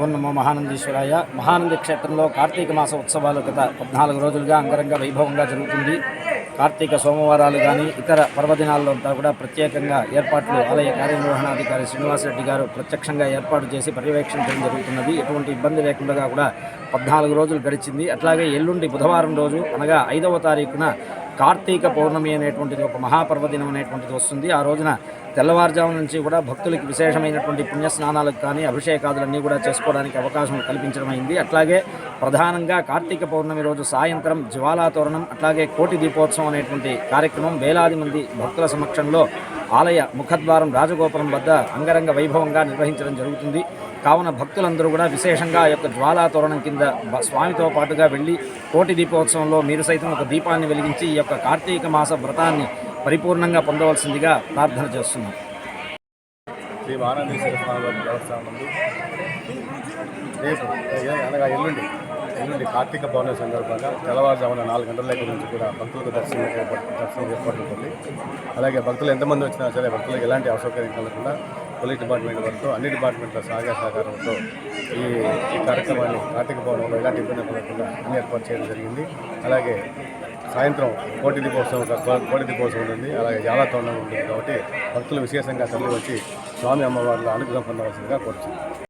ఓం నమో మహానందీశ్వరాయ. మహానంది క్షేత్రంలో కార్తీక మాస ఉత్సవాలు గత 14 రోజులుగా అంగరంగ వైభవంగా జరుగుతుంది. కార్తీక సోమవారాలు కానీ ఇతర పర్వదినాల్లో అంతా కూడా ప్రత్యేకంగా ఏర్పాట్లు ఆలయ కార్యనిర్వహణాధికారి శ్రీనివాసరెడ్డి గారు ప్రత్యక్షంగా ఏర్పాటు చేసి పర్యవేక్షించడం జరుగుతున్నది. ఎటువంటి ఇబ్బంది లేకుండా కూడా 14 రోజులు గడిచింది. అట్లాగే ఎల్లుండి బుధవారం రోజు అనగా 5వ తారీఖున కార్తీక పౌర్ణమి అనేటువంటిది ఒక మహాపర్వదినం అనేటువంటిది వస్తుంది. ఆ రోజున తెల్లవారుజాము నుంచి కూడా భక్తులకి విశేషమైనటువంటి పుణ్యస్నానాలకు కానీ అభిషేకాదులన్నీ కూడా చేసుకోవడానికి అవకాశం కల్పించడమైంది. అట్లాగే ప్రధానంగా కార్తీక పౌర్ణమి రోజు సాయంత్రం జ్వాలాతోరణం అట్లాగే కోటి దీపోత్సవం అనేటువంటి కార్యక్రమం వేలాది మంది భక్తుల సమక్షంలో ఆలయ ముఖద్వారం రాజగోపురం వద్ద అంగరంగ వైభవంగా నిర్వహించడం జరుగుతుంది. కావున భక్తులందరూ కూడా విశేషంగా ఆ యొక్క జ్వాలాతోరణం కింద స్వామితో పాటుగా వెళ్ళి కోటి దీపోత్సవంలో మీరు సైతం ఒక దీపాన్ని వెలిగించి ఈ యొక్క కార్తీక మాస వ్రతాన్ని పరిపూర్ణంగా పొందవలసిందిగా ప్రార్థన చేస్తున్నాం. శ్రీ మహానందీశ్వర స్వామి వారి దేవస్థానం రేపు అనగా ఎల్లుండి ఎల్లుండి కార్తీక పౌర్ణమి సందర్భంగా తెల్లవారుజామున 4 గంటల దగ్గర నుంచి కూడా భక్తులకు దర్శనం ఏర్పాటు ఉంటుంది. అలాగే భక్తులు ఎంతమంది వచ్చినా సరే భక్తులకు ఎలాంటి అసౌకర్యం కలగకుండా పోలీస్ డిపార్ట్మెంట్ వరకు అన్ని డిపార్ట్మెంట్ల సహకారంతో ఈ కార్యక్రమాన్ని కార్తీక పౌర్ణమిలో ఎలాంటి ఇబ్బంది కలగకుండా అన్ని ఏర్పాటు చేయడం జరిగింది. అలాగే సాయంత్రం కోటి దీపోత్సవం ఉంటుంది. అలాగే చాలా తోరణం ఉంటుంది. కాబట్టి భక్తులు విశేషంగా తరలి వచ్చి స్వామి అమ్మవార్ల అనుగ్రహం పొందవలసిందిగా కోరుచున్నాను.